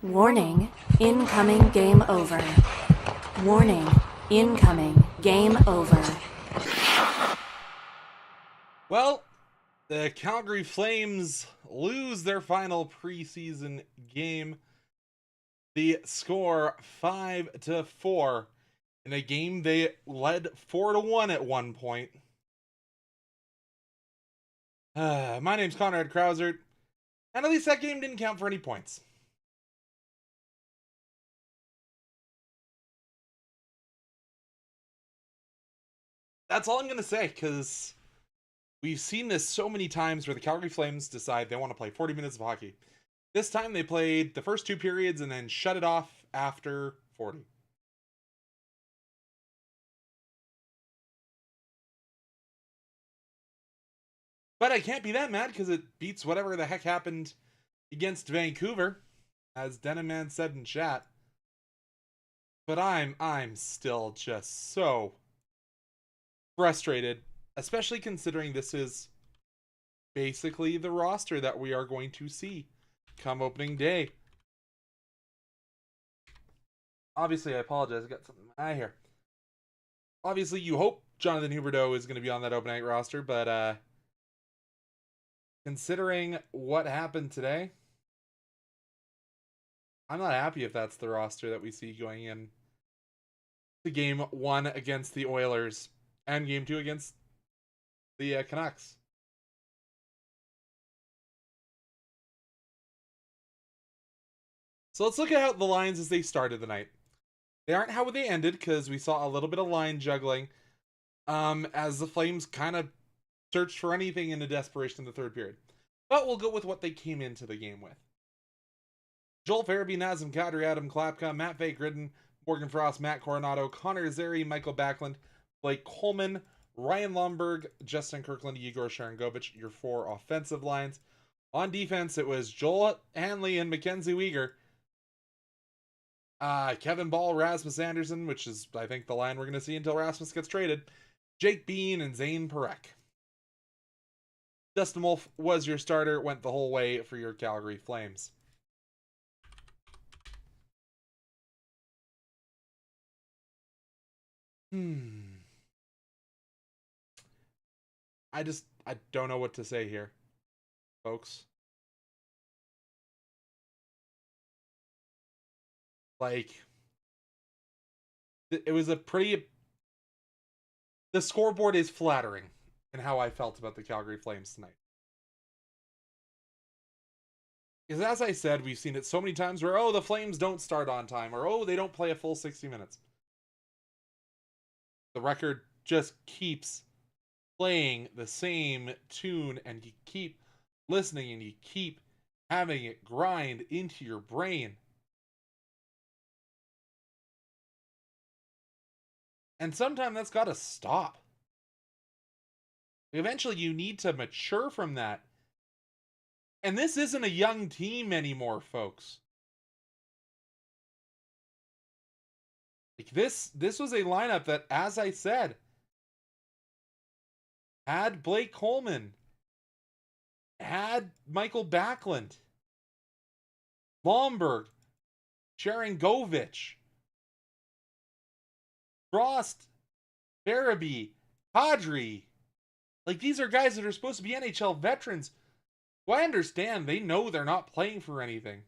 Warning, incoming game over. Warning, incoming game over. Well, the Calgary Flames lose their final preseason game. The score 5-4 in a game they led 4-1 at one point. My name's Conrad Krausert, and at least that game didn't count for any points. That's all I'm going to say, because we've seen this so many times where the Calgary Flames decide they want to play 40 minutes of hockey. This time they played the first two periods and then shut it off after 40. But I can't be that mad because it beats whatever the heck happened against Vancouver, as Denman said in chat. But I'm still just so frustrated, especially considering this is basically the roster that we are going to see come opening day. Obviously, I apologize. I got something in my eye here. Obviously, you hope Jonathan Huberdeau is going to be on that open night roster, but considering what happened today, I'm not happy if that's the roster that we see going in to game one against the Oilers and game two against the Canucks. So let's look at how the lines as they started the night. They aren't how they ended because we saw a little bit of line juggling as the Flames kind of searched for anything in a desperation in the third period. But we'll go with what they came into the game with. Joel Farabee, Nazem Kadri, Adam Klapka, Matt Vake-Ridden, Morgan Frost, Matt Coronado, Connor Zary, Michael Backlund, Blake Coleman, Ryan Lomberg, Justin Kirkland, Igor Sharangovich, your four offensive lines. On defense, it was Joel Hanley and Mackenzie Weegar. Kevin Ball, Rasmus Anderson, which is, I think, the line we're going to see until Rasmus gets traded. Jake Bean and Zane Parekh. Dustin Wolf was your starter, went the whole way for your Calgary Flames. I don't know what to say here, folks. Like, it was a pretty... The scoreboard is flattering in how I felt about the Calgary Flames tonight. Because as I said, we've seen it so many times where, oh, the Flames don't start on time, or oh, they don't play a full 60 minutes. The record just keeps playing the same tune, and you keep listening, and you keep having it grind into your brain. And sometimes that's got to stop. Eventually, you need to mature from that. And this isn't a young team anymore, folks. Like this was a lineup that, as I said, had Blake Coleman, had Michael Backlund, Lomberg, Sharangovich, Frost, Farabee, Kadri. Like, these are guys that are supposed to be NHL veterans. Well, I understand they know they're not playing for anything.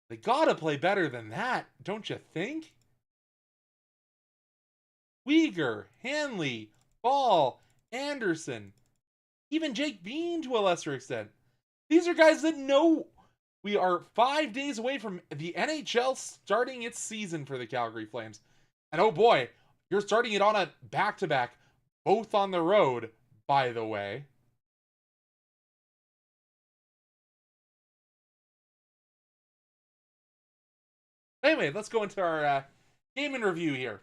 They gotta play better than that, don't you think? Weegar, Hanley, Ball, Anderson, even Jake Bean to a lesser extent. These are guys that know we are 5 days away from the NHL starting its season for the Calgary Flames. And oh boy, you're starting it on a back-to-back, both on the road, by the way. Anyway, let's go into our game in review here.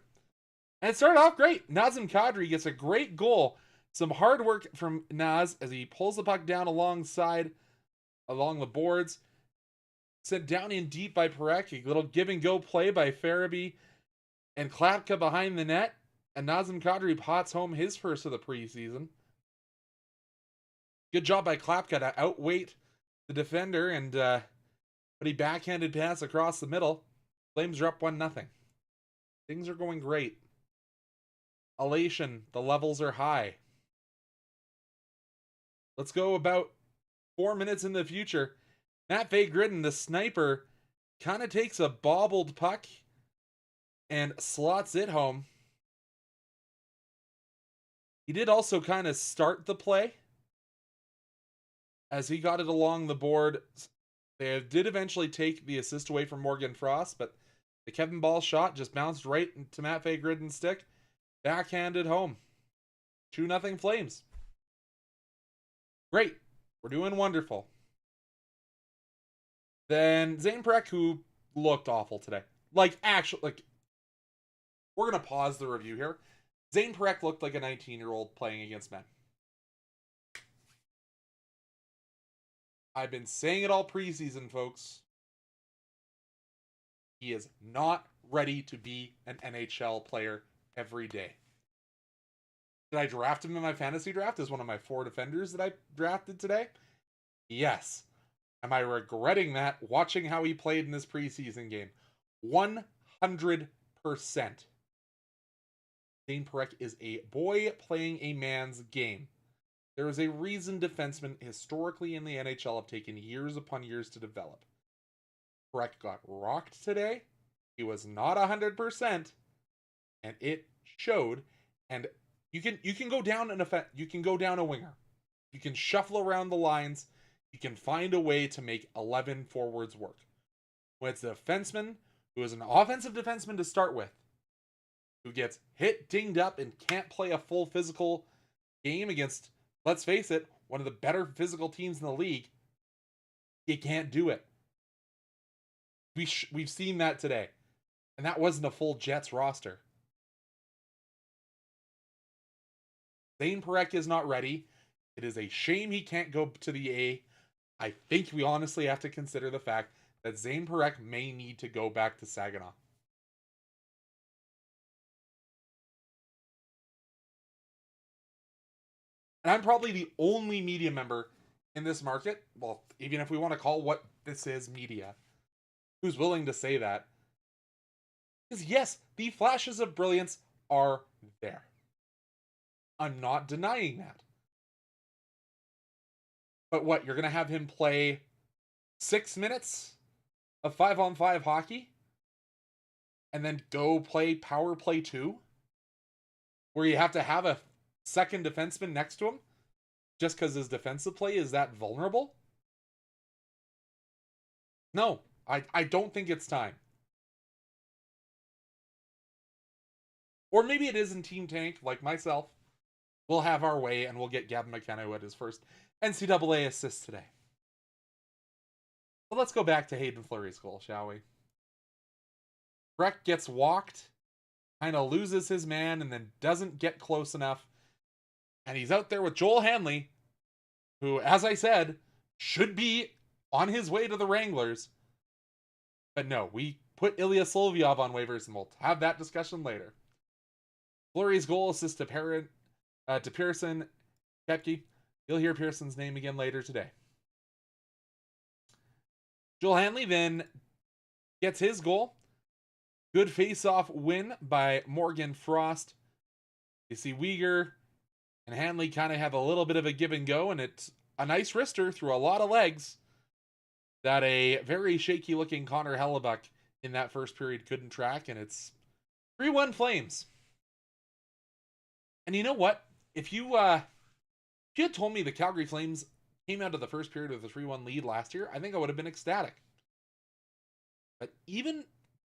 And it started off great. Nazem Kadri gets a great goal. Some hard work from Naz as he pulls the puck down along the boards. Sent down in deep by Parekh. A little give and go play by Farabee and Klapka behind the net. And Nazem Kadri pots home his first of the preseason. Good job by Klapka to outweight the defender and But he backhanded pass across the middle. Flames are up 1-0. Things are going great. Elation. The levels are high. Let's go about 4 minutes in the future. Matt Gridden, the sniper, kind of takes a bobbled puck and slots it home. He did also kind of start the play as he got it along the board. They did eventually take the assist away from Morgan Frost, but the Kevin Ball shot just bounced right into Matt Gridden's stick. Backhanded home. 2-0 Flames. Great. We're doing wonderful. Then Zane Prek, who looked awful today. We're going to pause the review here. Zane Prek looked like a 19-year-old playing against men. I've been saying it all preseason, folks. He is not ready to be an NHL player every day. Did I draft him in my fantasy draft as one of my 4 defenders that I drafted today? Yes. Am I regretting that watching how he played in this preseason game? 100%. Zane Prek is a boy playing a man's game. There is a reason defensemen historically in the NHL have taken years upon years to develop. Prek got rocked today. He was not 100%, and it showed. And you can go down you can go down a winger. You can shuffle around the lines. You can find a way to make 11 forwards work. When it's a defenseman who is an offensive defenseman to start with, who gets hit, dinged up, and can't play a full physical game against, let's face it, one of the better physical teams in the league, you can't do it. We've seen that today. And that wasn't a full Jets roster. Zane Prek is not ready. It is a shame he can't go to the A. I think we honestly have to consider the fact that Zane Prek may need to go back to Saginaw. And I'm probably the only media member in this market, well, even if we want to call what this is media, who's willing to say that. Because yes, the flashes of brilliance are there. I'm not denying that. But what, you're going to have him play 6 minutes of 5-on-5 hockey? And then go play power play 2? Where you have to have a second defenseman next to him? Just because his defensive play is that vulnerable? No, I don't think it's time. Or maybe it is in Team Tank, like myself. We'll have our way and we'll get Gavin McKenna at his first NCAA assist today. But let's go back to Hayden Fleury's goal, shall we? Breck gets walked, kind of loses his man, and then doesn't get close enough. And he's out there with Joel Hanley, who, as I said, should be on his way to the Wranglers. But no, we put Ilya Solovyov on waivers, and we'll have that discussion later. Fleury's goal assist to Pearson Kepke. You'll hear Pearson's name again later today. Joel Hanley then gets his goal. Good face-off win by Morgan Frost. You see Weegar and Hanley kind of have a little bit of a give and go, and it's a nice wrister through a lot of legs that a very shaky-looking Connor Hellebuck in that first period couldn't track, and it's 3-1 Flames. And you know what? If you had told me the Calgary Flames came out of the first period with a 3-1 lead last year, I think I would have been ecstatic. But even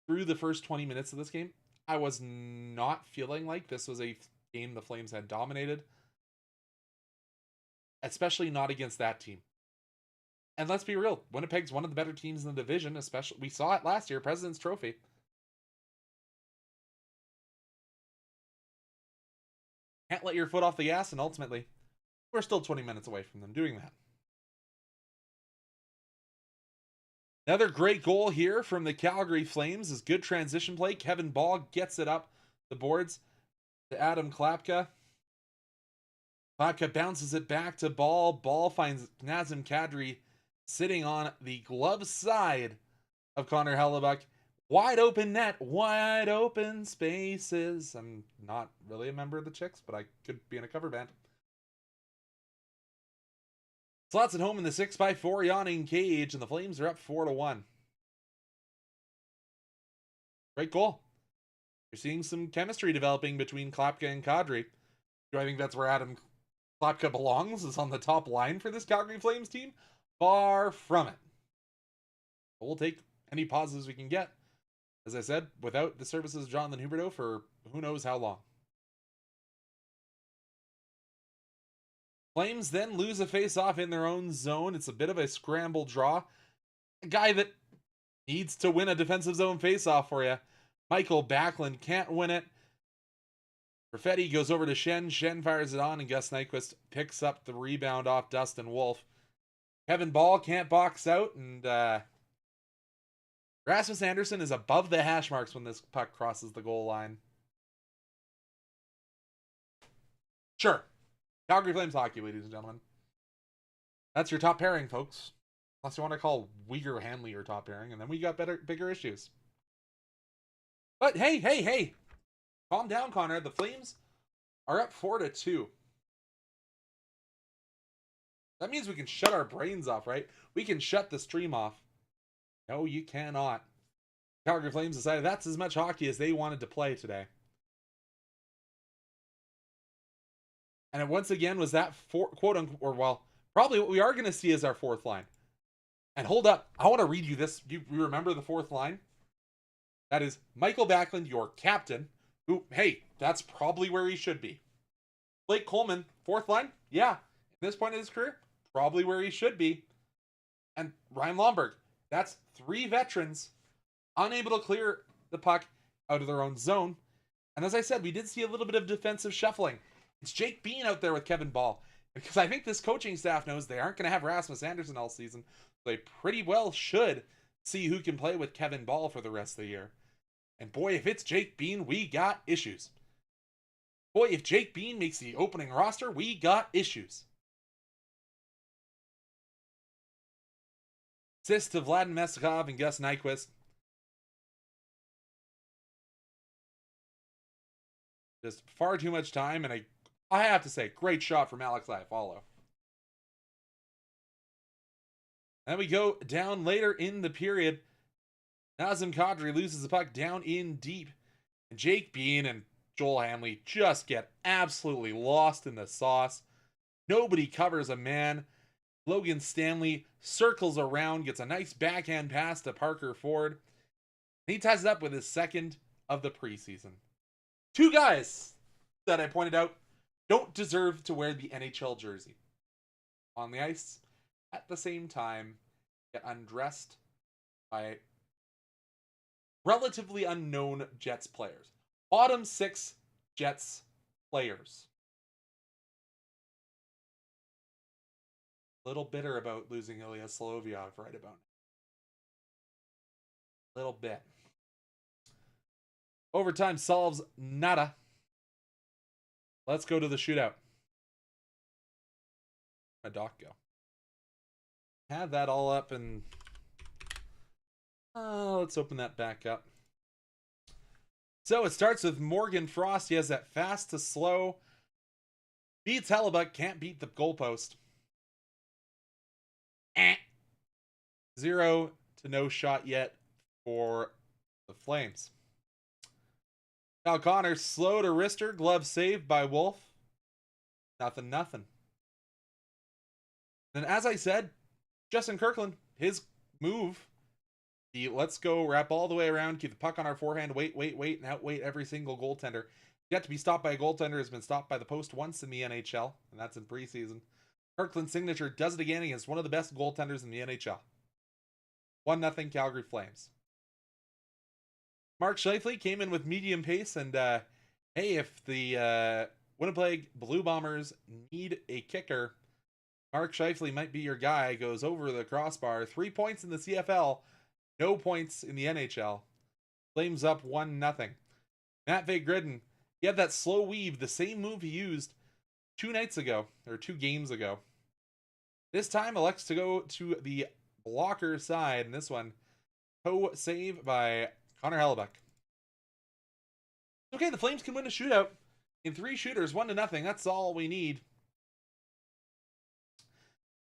through the first 20 minutes of this game, I was not feeling like this was a game the Flames had dominated. Especially not against that team. And let's be real, Winnipeg's one of the better teams in the division, especially, we saw it last year, President's Trophy. Can't let your foot off the gas, and ultimately, we're still 20 minutes away from them doing that. Another great goal here from the Calgary Flames is good transition play. Kevin Ball gets it up the boards to Adam Klapka. Klapka bounces it back to Ball. Ball finds Nazem Kadri sitting on the glove side of Connor Hellebuck. Wide open net, wide open spaces. I'm not really a member of the Chicks, but I could be in a cover band. Slots at home in the 6x4 yawning cage, and the Flames are up 4-1. Great goal. You're seeing some chemistry developing between Klapka and Kadri. Do I think that's where Adam Klapka belongs, is on the top line for this Calgary Flames team? Far from it. But we'll take any positives we can get. As I said, without the services of Jonathan Huberdeau for who knows how long. Flames then lose a face-off in their own zone. It's a bit of a scramble draw. A guy that needs to win a defensive zone face-off for you. Michael Backlund can't win it. Perfetti goes over to Shen. Shen fires it on, and Gus Nyquist picks up the rebound off Dustin Wolf. Kevin Ball can't box out, and Rasmus Andersson is above the hash marks when this puck crosses the goal line. Sure. Calgary Flames hockey, ladies and gentlemen. That's your top pairing, folks. Unless you want to call Uyghur Hanley your top pairing, and then we got bigger issues. But hey. Calm down, Conrad. The Flames are up 4-2. That means we can shut our brains off, right? We can shut the stream off. No, you cannot. Calgary Flames decided that's as much hockey as they wanted to play today. And it once again was that quote unquote, or well, probably what we are going to see is our fourth line. And hold up, I want to read you this. You remember the fourth line? That is Michael Backlund, your captain, who, hey, that's probably where he should be. Blake Coleman, fourth line? Yeah. At this point in his career, probably where he should be. And Ryan Lomberg. That's three veterans unable to clear the puck out of their own zone. And as I said, we did see a little bit of defensive shuffling. It's Jake Bean out there with Kevin Ball. Because I think this coaching staff knows they aren't going to have Rasmus Andersson all season. They pretty well should see who can play with Kevin Ball for the rest of the year. And boy, if it's Jake Bean, we got issues. Boy, if Jake Bean makes the opening roster, we got issues. Assist to Vladen Mestikov and Gus Nyquist. Just far too much time, and I have to say, great shot from Alex Iafallo. Then we go down later in the period. Nazem Kadri loses the puck down in deep. And Jake Bean and Joel Hanley just get absolutely lost in the sauce. Nobody covers a man. Logan Stanley circles around, gets a nice backhand pass to Parker Ford. And he ties it up with his second of the preseason. Two guys that I pointed out don't deserve to wear the NHL jersey on the ice. At the same time, get undressed by relatively unknown Jets players. Bottom six Jets players. A little bitter about losing Ilya Solovyov right about now. Little bit. Overtime solves nada. Let's go to the shootout. My doc go. Have that all up and let's open that back up. So it starts with Morgan Frost. He has that fast to slow. Beats Hellebuck, can't beat the goalpost. 0 to no shot yet for the Flames. Now Connor, slow to wrister, glove saved by Wolf. Nothing. And as I said, Justin Kirkland, his move, let's go wrap all the way around, keep the puck on our forehand, wait, and outweight every single goaltender. Yet to be stopped by a goaltender has been stopped by the post once in the NHL, and that's in preseason. Kirkland's signature does it again against one of the best goaltenders in the NHL. 1-0 Calgary Flames. Mark Scheifele came in with medium pace, and hey, if the Winnipeg Blue Bombers need a kicker, Mark Scheifele might be your guy. Goes over the crossbar. 3 points in the CFL, no points in the NHL. Flames up 1-0. Matt Gridden, he had that slow weave, the same move he used 2 games ago. This time elects to go to the blocker side, and this one save by Connor Hellebuck. Okay, the Flames can win a shootout in 3 shooters, 1-0. That's all we need.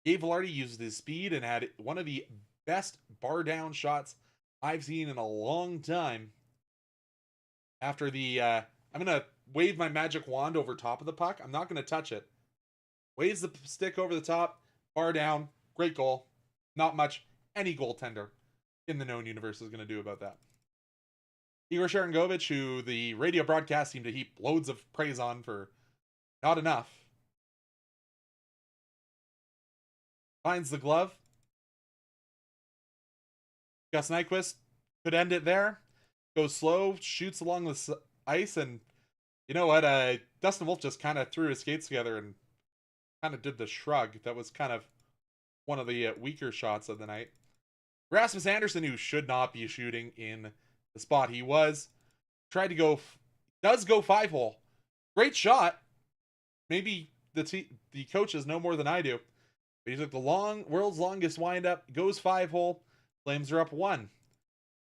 Gabe Vilardi used his speed and had one of the best bar down shots I've seen in a long time. After the, I'm going to wave my magic wand over top of the puck. I'm not going to touch it. Waves the stick over the top, bar down, great goal. Not much any goaltender in the known universe is going to do about that. Igor Sharangovich, who the radio broadcast seemed to heap loads of praise on for not enough, finds the glove. Gus Nyquist could end it there. Goes slow, shoots along the ice, and you know what? Dustin Wolf just kind of threw his skates together and kind of did the shrug. That was kind of one of the weaker shots of the night. Rasmus Andersson, who should not be shooting in the spot he was, tried to go, does go 5-hole. Great shot. Maybe the coaches know more than I do. But he took the world's longest windup, goes 5-hole. Flames are up 1.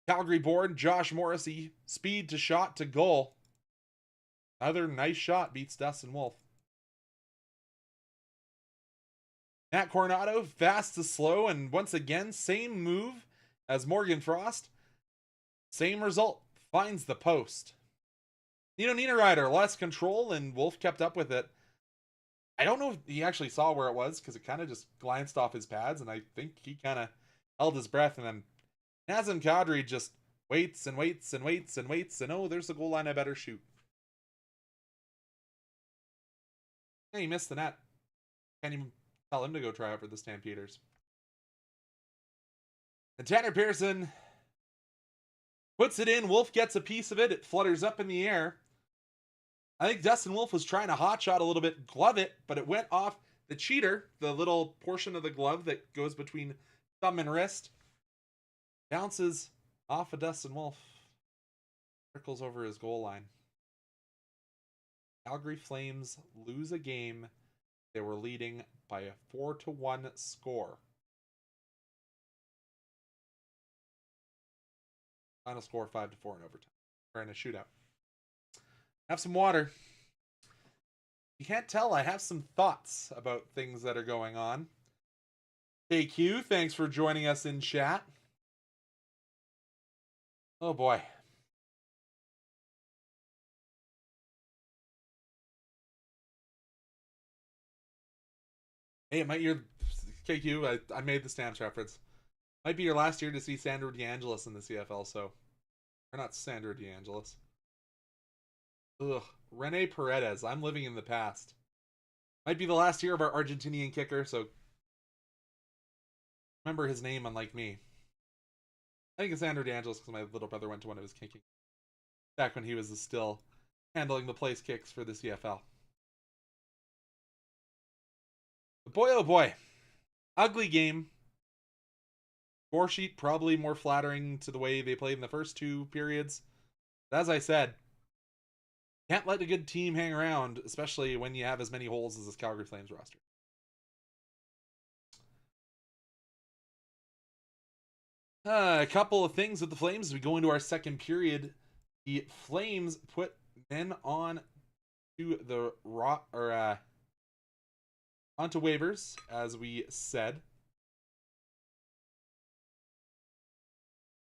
Calgary born Josh Morrissey, speed to shot to goal. Another nice shot beats Dustin Wolf. Matt Coronado, fast to slow, and once again, same move as Morgan Frost. Same result, finds the post. Nino Niederreiter, less control, and Wolf kept up with it. I don't know if he actually saw where it was, because it kind of just glanced off his pads, and I think he kind of held his breath, and then Nazem Kadri just waits and waits and waits and waits, and oh, there's the goal line, I better shoot. Hey, he missed the net. Can't even tell him to go try out for the Stampeders. And Tanner Pearson puts it in. Wolf gets a piece of it. It flutters up in the air. I think Dustin Wolf was trying to hot shot a little bit, glove it, but it went off the cheater, the little portion of the glove that goes between thumb and wrist. Bounces off of Dustin Wolf. Trickles over his goal line. Calgary Flames lose a game they were leading by a 4-1 score. Final score 5-4 in overtime. Or in a shootout. Have some water. You can't tell, I have some thoughts about things that are going on. KQ, thanks for joining us in chat. Oh boy. Hey, it might your KQ. I made the Stamps reference. Might be your last year to see Sandro DeAngelis in the CFL. So, or not Sandro DeAngelis. Ugh, Rene Paredes. I'm living in the past. Might be the last year of our Argentinian kicker. So, remember his name, unlike me. I think it's Sandro DeAngelis because my little brother went to one of his kicking back when he was still handling the place kicks for the CFL. But boy, oh boy. Ugly game. Score sheet probably more flattering to the way they played in the first 2 periods. But as I said, can't let a good team hang around, especially when you have as many holes as this Calgary Flames roster. A couple of things with the Flames as we go into our second period. The Flames put men on to the onto waivers, as we said.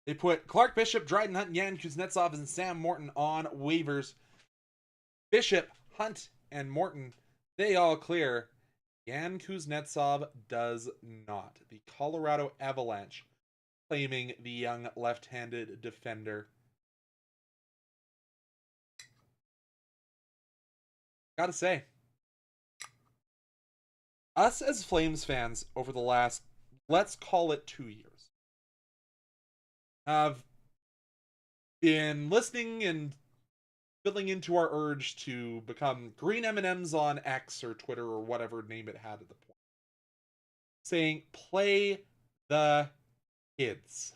They put Clark Bishop, Dryden Hunt, Yan Kuznetsov, and Sam Morton on waivers. Bishop, Hunt, and Morton, they all clear. Yan Kuznetsov does not. The Colorado Avalanche claiming the young left-handed defender. Gotta say, us as Flames fans over the last, let's call it 2 years, have been listening and filling into our urge to become green M&Ms on X or Twitter or whatever name it had at the point, saying, play the kids.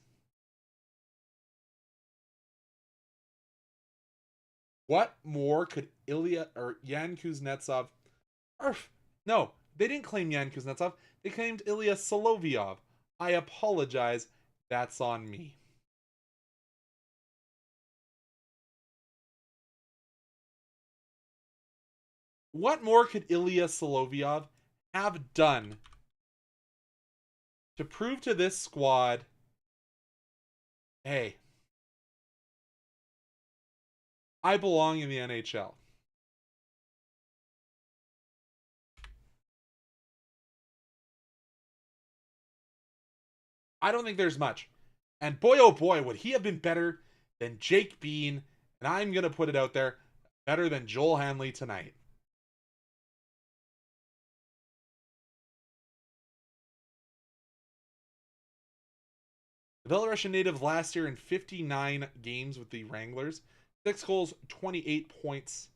What more could Ilya or Yan Kuznetsov, no, they didn't claim Yan Kuznetsov, they claimed Ilya Solovyov. I apologize, that's on me. What more could Ilya Solovyov have done to prove to this squad, hey, I belong in the NHL? I don't think there's much. And boy, oh boy, would he have been better than Jake Bean, and I'm going to put it out there, better than Joel Hanley tonight. The Belarusian native last year in 59 games with the Wranglers, 6 goals, 28 points.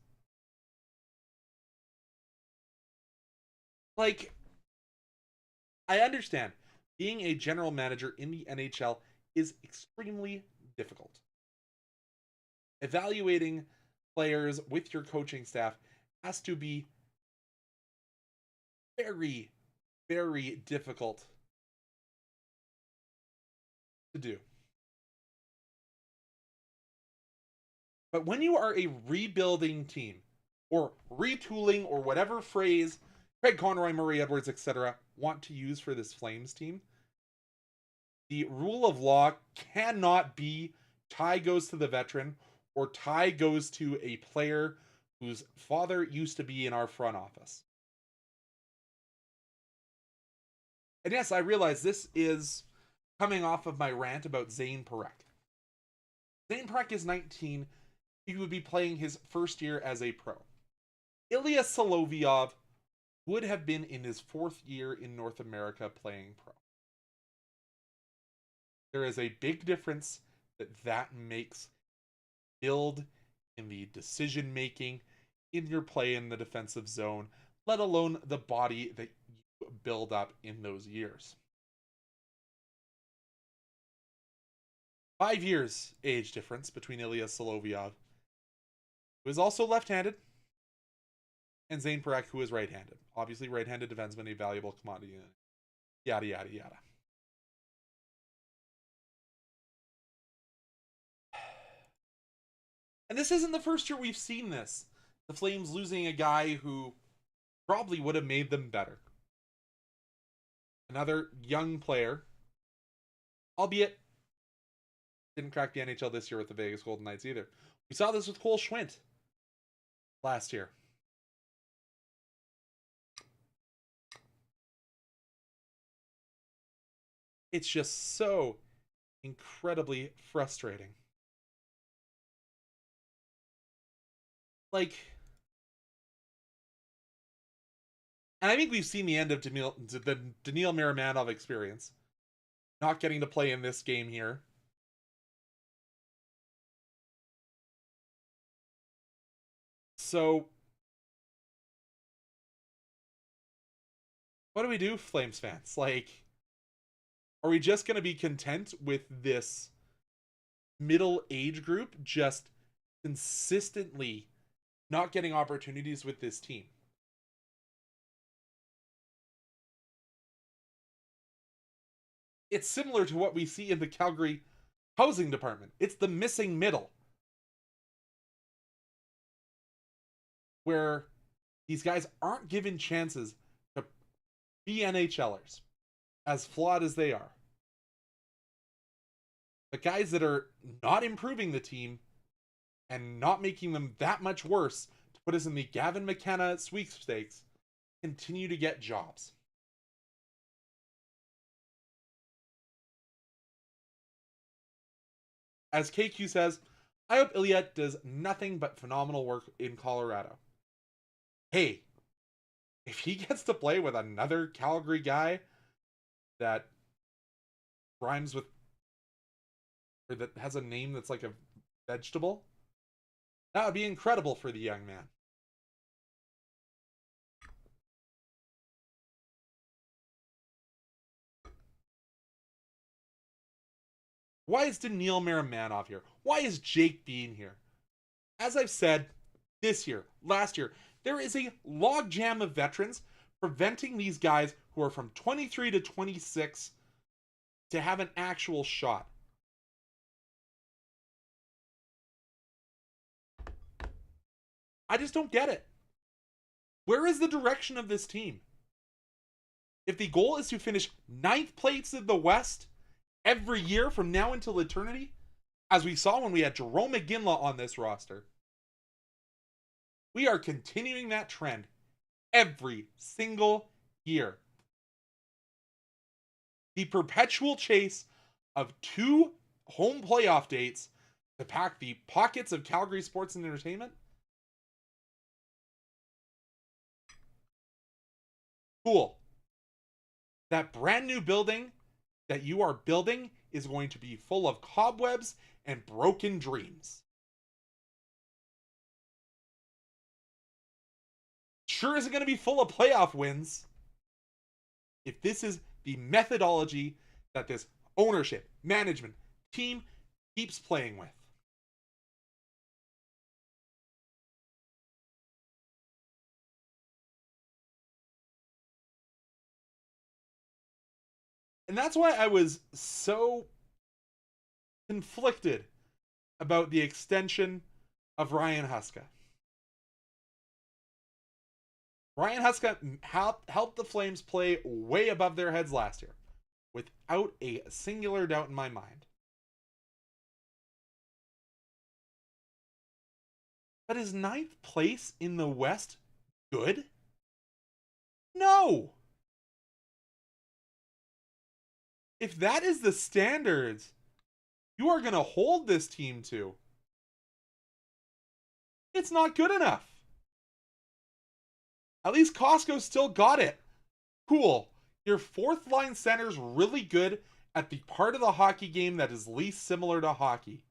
Like, I understand being a general manager in the NHL is extremely difficult. Evaluating players with your coaching staff has to be very, very difficult to do. But when you are a rebuilding team, or retooling, or whatever phrase Craig Conroy, Murray Edwards, etc., want to use for this Flames team, the rule of law cannot be tie goes to the veteran or tie goes to a player whose father used to be in our front office. And yes, I realize this is coming off of my rant about Zane Parekh. Zane Parekh is 19. He would be playing his first year as a pro. Ilya Solovyov would have been in his 4th year in North America playing pro. There is a big difference that makes build in the decision making in your play in the defensive zone, let alone the body that you build up in those years. 5 years age difference between Ilya Solovyov, who is also left-handed, and Zane Parekh, who is right-handed. Obviously, right-handed defenseman, a valuable commodity. Yada, yada, yada. And this isn't the first year we've seen this. The Flames losing a guy who probably would have made them better. Another young player, albeit didn't crack the NHL this year with the Vegas Golden Knights either. We saw this with Cole Schwindt last year. It's just so incredibly frustrating. Like, and I think we've seen the end of the Daniil Miramanov experience. Not getting to play in this game here. So, what do we do, Flames fans? Like, are we just going to be content with this middle age group just consistently not getting opportunities with this team? It's similar to what we see in the Calgary housing department. It's the missing middle, where these guys aren't given chances to be NHLers, as flawed as they are. The guys that are not improving the team and not making them that much worse to put us in the Gavin McKenna sweepstakes continue to get jobs. As KQ says, I hope Ilya does nothing but phenomenal work in Colorado. Hey, if he gets to play with another Calgary guy that rhymes with, or that has a name that's like a vegetable, that would be incredible for the young man. Why is Daniil Miramanov here? Why is Jake Bean here? As I've said, this year, last year, there is a logjam of veterans preventing these guys who are from 23 to 26 to have an actual shot. I just don't get it. Where is the direction of this team? If the goal is to finish 9th place in the West every year from now until eternity, as we saw when we had Jerome McGinley on this roster, we are continuing that trend every single year. The perpetual chase of 2 home playoff dates to pack the pockets of Calgary sports and entertainment. Cool. That brand new building that you are building is going to be full of cobwebs and broken dreams. Sure isn't going to be full of playoff wins if this is the methodology that this ownership, management, team keeps playing with. And that's why I was so conflicted about the extension of Ryan Huska. Ryan Huska helped the Flames play way above their heads last year, without a singular doubt in my mind. But is 9th place in the West good? No! If that is the standards you are going to hold this team to, it's not good enough. At least Costco still got it. Cool. Your 4th line center's really good at the part of the hockey game that is least similar to hockey.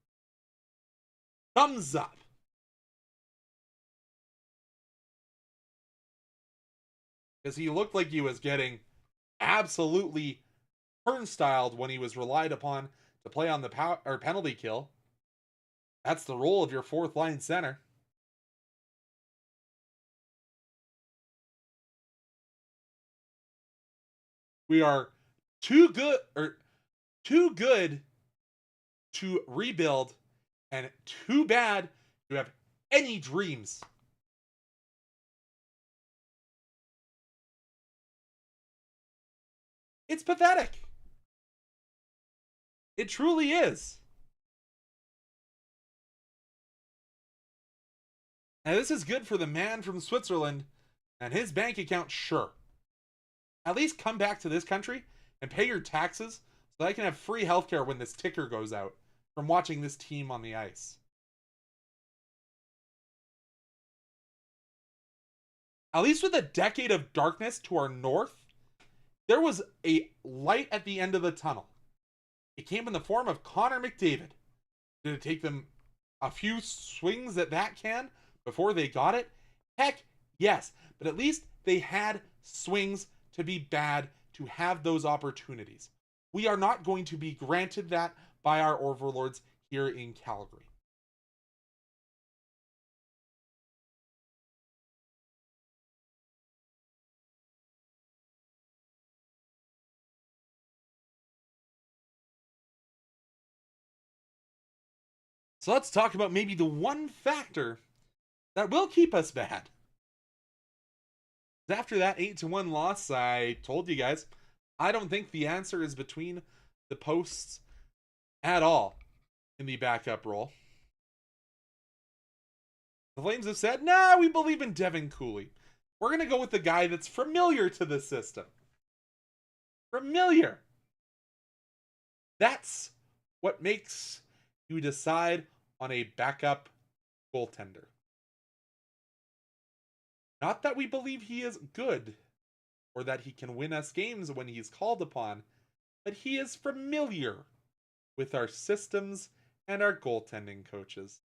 Thumbs up. Because he looked like he was getting absolutely turnstiled when he was relied upon to play on the penalty kill. That's the role of your 4th line center. We are too good to rebuild and too bad to have any dreams. It's pathetic. It truly is. Now, this is good for the man from Switzerland and his bank account, sure. At least come back to this country and pay your taxes so that I can have free healthcare when this ticker goes out from watching this team on the ice. At least with a decade of darkness to our north, there was a light at the end of the tunnel. It came in the form of Connor McDavid. Did it take them a few swings at that can before they got it? Heck, yes. But at least they had swings to be bad, to have those opportunities. We are not going to be granted that by our overlords here in Calgary. So let's talk about maybe the one factor that will keep us bad. After that 8-1 loss, I told you guys, I don't think the answer is between the posts at all in the backup role. The Flames have said, nah, we believe in Devin Cooley. We're going to go with the guy that's familiar to the system. Familiar. That's what makes you decide on a backup goaltender. Not that we believe he is good or that he can win us games when he's called upon, but he is familiar with our systems and our goaltending coaches.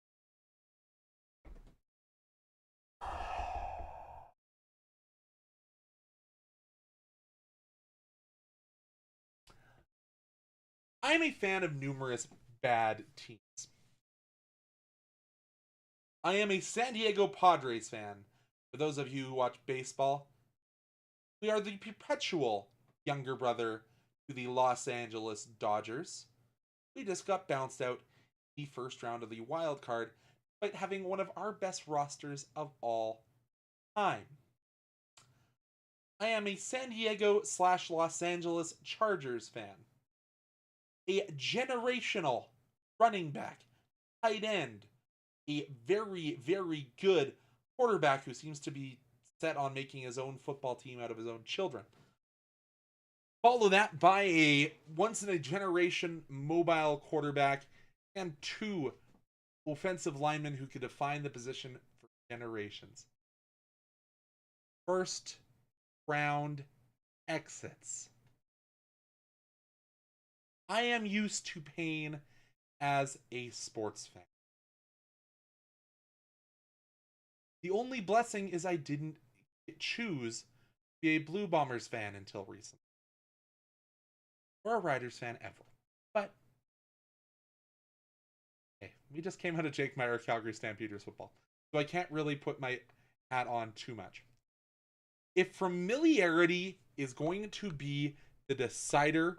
I'm a fan of numerous bad teams. I am a San Diego Padres fan. For those of you who watch baseball, we are the perpetual younger brother to the Los Angeles Dodgers. We just got bounced out the first round of the wild card, despite having one of our best rosters of all time. I am a San Diego / Los Angeles Chargers fan. A generational running back, tight end, a very, very good quarterback who seems to be set on making his own football team out of his own children. Follow that by a once in a generation mobile quarterback and 2 offensive linemen who could define the position for generations. First round exits. I am used to pain as a sports fan. The only blessing is I didn't choose to be a Blue Bombers fan until recently. Or a Riders fan ever. But hey, we just came out of Jake Meyer Calgary Stampeders football. So I can't really put my hat on too much. If familiarity is going to be the decider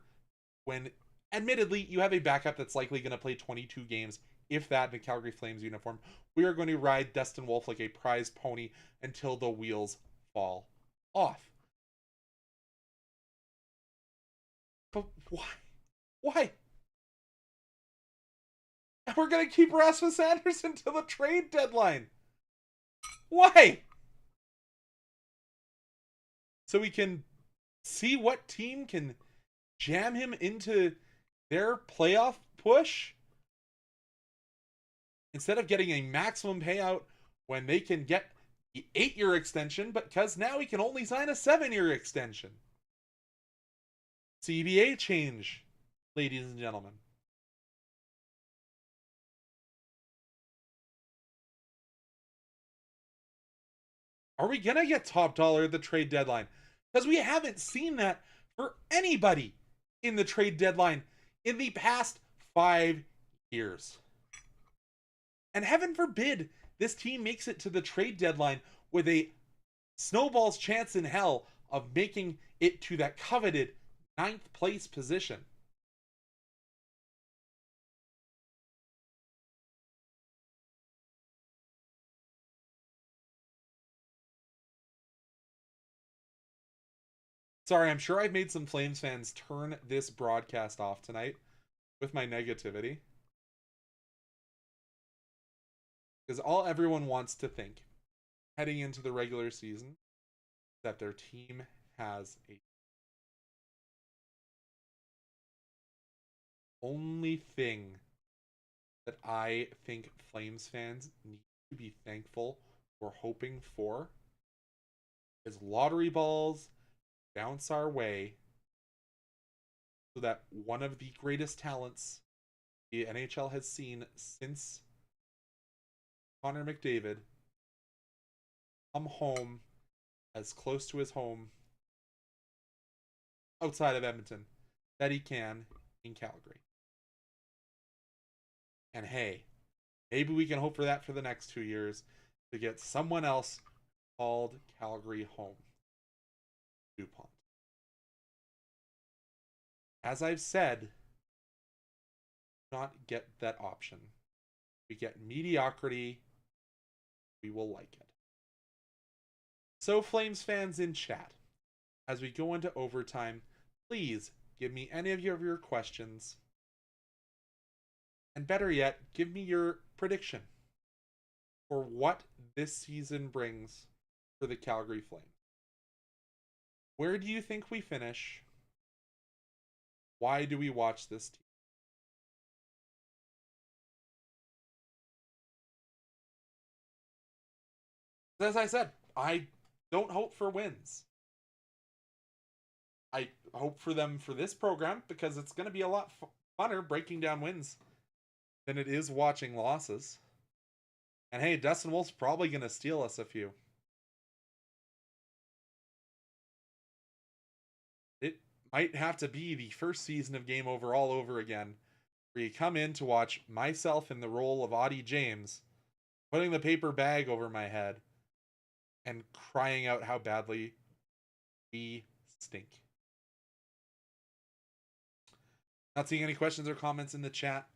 when admittedly you have a backup that's likely going to play 22 games, if that, in a Calgary Flames uniform, we are going to ride Dustin Wolf like a prize pony until the wheels fall off. But why? Why? We're going to keep Rasmus Anderson till the trade deadline. Why? So we can see what team can jam him into their playoff push? Instead of getting a maximum payout when they can get the 8-year extension, but because now he can only sign a 7-year extension. CBA change, ladies and gentlemen. Are we going to get top dollar at the trade deadline? Because we haven't seen that for anybody in the trade deadline in the past 5 years. And heaven forbid this team makes it to the trade deadline with a snowball's chance in hell of making it to that coveted 9th place position. Sorry, I'm sure I've made some Flames fans turn this broadcast off tonight with my negativity. Because all everyone wants to think heading into the regular season is that their team has a only thing that I think Flames fans need to be thankful or hoping for is lottery balls bounce our way so that one of the greatest talents the NHL has seen since Connor McDavid come home as close to his home outside of Edmonton that he can in Calgary. And hey, maybe we can hope for that for the next 2 years to get someone else called Calgary home. DuPont. As I've said, not get that option. We get mediocrity, we will like it. So, Flames fans in chat, as we go into overtime, please give me any of your questions. And better yet, give me your prediction for what this season brings for the Calgary Flames. Where do you think we finish? Why do we watch this team? As I said, I don't hope for wins. I hope for them for this program because it's going to be a lot funner breaking down wins than it is watching losses. And hey, Dustin Wolf's probably going to steal us a few. It might have to be the first season of Game Over all over again, where you come in to watch myself in the role of Audie James, putting the paper bag over my head, and crying out how badly we stink. Not seeing any questions or comments in the chat.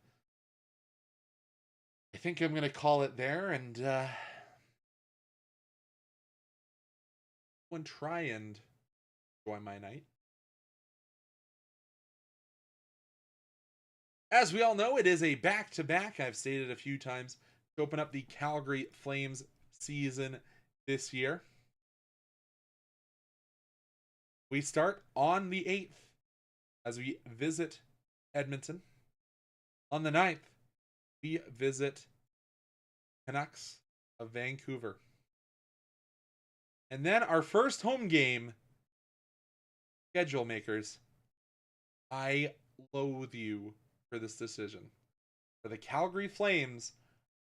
I think I'm going to call it there and try and join my night. As we all know, it is a back-to-back, I've stated a few times, to open up the Calgary Flames season this year. We start on the 8th as we visit Edmonton. On the 9th, we visit Canucks of Vancouver. And then our first home game, schedule makers, I loathe you for this decision. For the Calgary Flames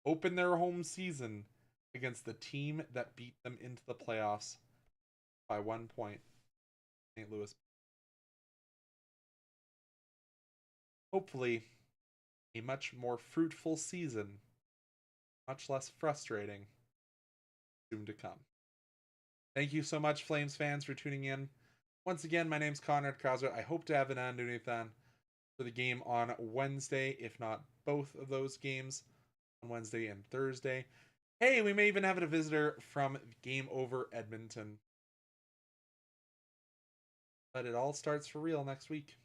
open their home season against the team that beat them into the playoffs by 1 point, St. Louis. Hopefully, a much more fruitful season, much less frustrating, soon to come. Thank you so much, Flames fans, for tuning in. Once again, my name's Conrad Krausert. I hope to have Anand Unnithan for the game on Wednesday, if not both of those games on Wednesday and Thursday. Hey, we may even have a visitor from Game Over Edmonton. But it all starts for real next week.